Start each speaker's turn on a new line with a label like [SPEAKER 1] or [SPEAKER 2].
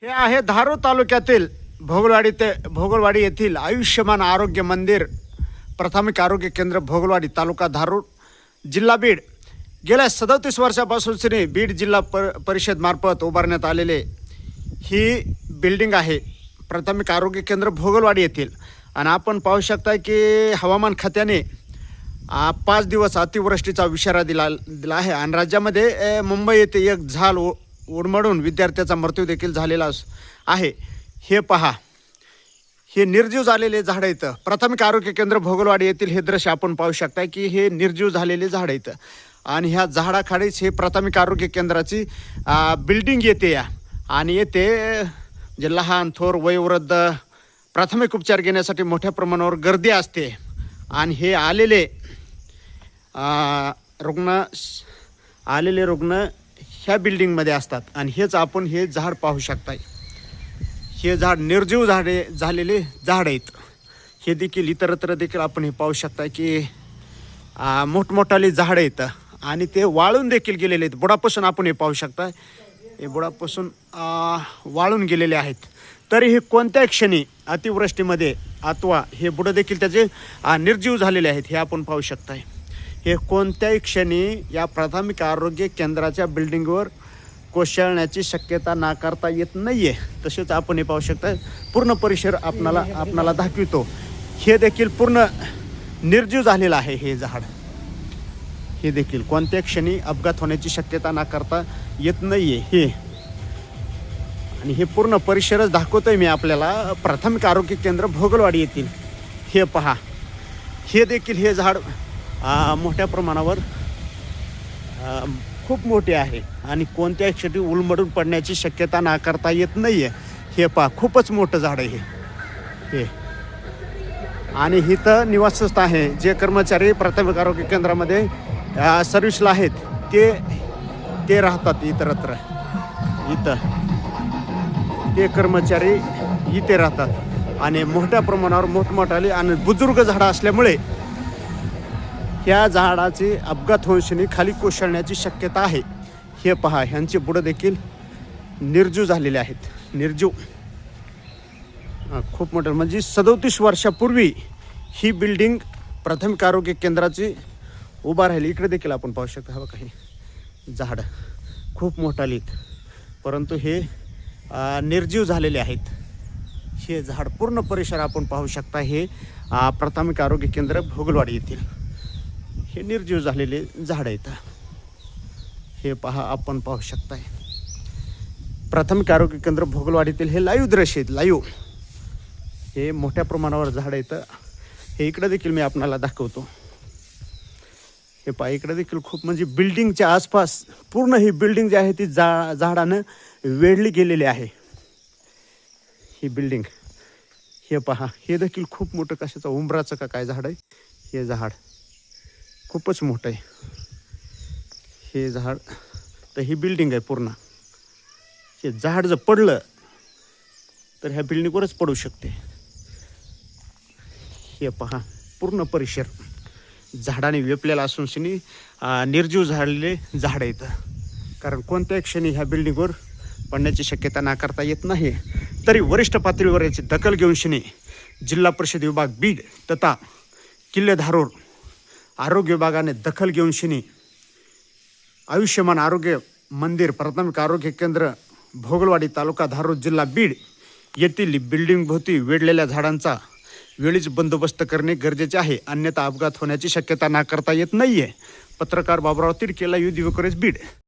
[SPEAKER 1] हे आहे धारूर तालुक्यातील भोगलवाडी येथील आयुष्यमान आरोग्य मंदिर प्राथमिक आरोग्य केंद्र भोगलवाडी तालुका धारूर जिल्हा बीड। गेल्या 37 वर्षापासून श्री बीड जिल्हा परिषद मार्फत उभारण्यात आलेले ही बिल्डिंग आहे प्राथमिक आरोग्य केंद्र भोगलवाडी येथील। आणि आपण पाहू शकता की हवामान खात्याने 5 दिवस अतिवृष्टीचा इशारा दिला आहे। आणि राज्यामध्ये मुंबई येथे एक झाल उडमडून विद्यार्थ्याचा मृत्यू देखील झालेला आहे। हे पहा, हे निर्जीव झालेले झाड आहेत। प्राथमिक आरोग्य केंद्र भोगलवाडी येथील हे दृश्य आपण पाहू शकता की हे निर्जीव झालेले झाड आहेत। आणि ह्या झाडाखालीच हे प्राथमिक आरोग्य केंद्राची बिल्डिंग येते या। आणि येथे जे लहान थोर वयोवृद्ध प्राथमिक उपचार घेण्यासाठी मोठ्या प्रमाणावर गर्दी असते। आणि हे आलेले रुग्ण ह्या बिल्डिंगमध्ये असतात। आणि हेच आपण हे झाड पाहू शकताय। हे झाड निर्जीव झालेले झाड आहेत। हे देखील इतरत्र देखील आपण हे पाहू शकता की मोठमोठाले झाड आहेत आणि ते वाळून देखील गेलेले आहेत। बुडापासून आपण हे पाहू शकता, हे बुडापासून वाळून गेलेले आहेत। तरी हे कोणत्या क्षणी अतिवृष्टीमध्ये अथवा हे बुडं देखील त्याचे निर्जीव झालेले आहेत हे आपण पाहू शकताय। हे कोणत्याही क्षणी या प्राथमिक आरोग्य केंद्राच्या बिल्डिंगवर कोसळण्याची शक्यता नाकारता येत नाहीये। तसेच आपण हे पाहू शकता पूर्ण परिसर आपणाला दाखवितो। हे देखील पूर्ण निर्जीव झालेलं आहे हे झाड। हे देखील कोणत्या क्षणी अपघात होण्याची शक्यता नाकारता येत नाहीये हे। आणि हे पूर्ण परिसरच दाखवतोय मी आपल्याला प्राथमिक आरोग्य केंद्र भोगलवाडी येथील। हे पहा, हे देखील हे झाड मोठ्या प्रमाणावर खूप मोठे आहे आणि कोणत्याही क्षणी उलमडून पडण्याची शक्यता नाकारता येत नाहीये। हे पहा, खूपच मोठं झाड आहे हे। आणि इथं निवासस्थ आहे जे कर्मचारी प्राथमिक आरोग्य केंद्रामध्ये सर्व्हिसला आहेत ते राहतात इतरत्र। इथं ते कर्मचारी इथे राहतात। आणि मोठ्या प्रमाणावर मोठमोठाले आणि बुजुर्ग झाडं असल्यामुळे ह्या झाडाचे अपघात होऊन खाली कोसळण्याची शक्यता आहे। हे पहा, ह्यांचे बुडं देखील निर्जीव झालेले आहेत। निर्जीव खूप मोठं, म्हणजे 37 वर्षापूर्वी ही बिल्डिंग प्राथमिक आरोग्य केंद्राची उभा राहिली। इकडे देखील आपण पाहू शकता, हा बघा हे झाड खूप मोठाली आहेत परंतु हे निर्जीव झालेले आहेत। हे झाड पूर्ण परिसर आपण पाहू शकता। हे प्राथमिक आरोग्य केंद्र भोगलवाडी येथील हे निर्जीव झालेले झाड आहेत। हे पहा, आपण पाहू शकताय प्राथमिक आरोग्य केंद्र भोगलवाडीतील हे लाईव्ह दृश्य आहेत। लाईव्ह हे मोठ्या प्रमाणावर झाड आहेत। हे इकडे देखील मी आपणाला दाखवतो। हे पहा, इकडे देखील खूप, म्हणजे बिल्डिंगच्या आसपास पूर्ण ही बिल्डिंग जी आहे ती झाडानं वेढली गेलेली आहे ही बिल्डिंग। हे पहा, हे देखील खूप मोठं कशाचं उंबराचं का काय झाड आहे। हे झाड खूपच मोठं आहे हे झाड। तर ही बिल्डिंग आहे पूर्ण। हे झाड जर पडलं तर ह्या बिल्डिंगवरच पडू शकते। हे पहा, पूर्ण परिसर झाडाने व्यापलेला असून निर्जीव झालेले झाड आहेत। कारण कोणत्याही क्षणी ह्या बिल्डिंगवर पडण्याची शक्यता नाकारता येत नाही। तरी वरिष्ठ पातळीवर याची दखल घेऊन जिल्हा परिषद विभाग बीड तथा किल्ले धारूर आरोग्य विभागाने दखल घेऊन आयुष्यमान आरोग्य मंदिर प्राथमिक आरोग्य केंद्र भोगलवाडी तालुका धारूर जिल्हा बीड येथील बिल्डिंग भोवती वेढलेल्या झाडांचा वेळीच बंदोबस्त करणे गरजेचे आहे, अन्यथा अपघात होण्याची शक्यता नाकारता येत नाहीये। पत्रकार बाबुराव तिडके, लाईव्ह दिवकरेज बीड।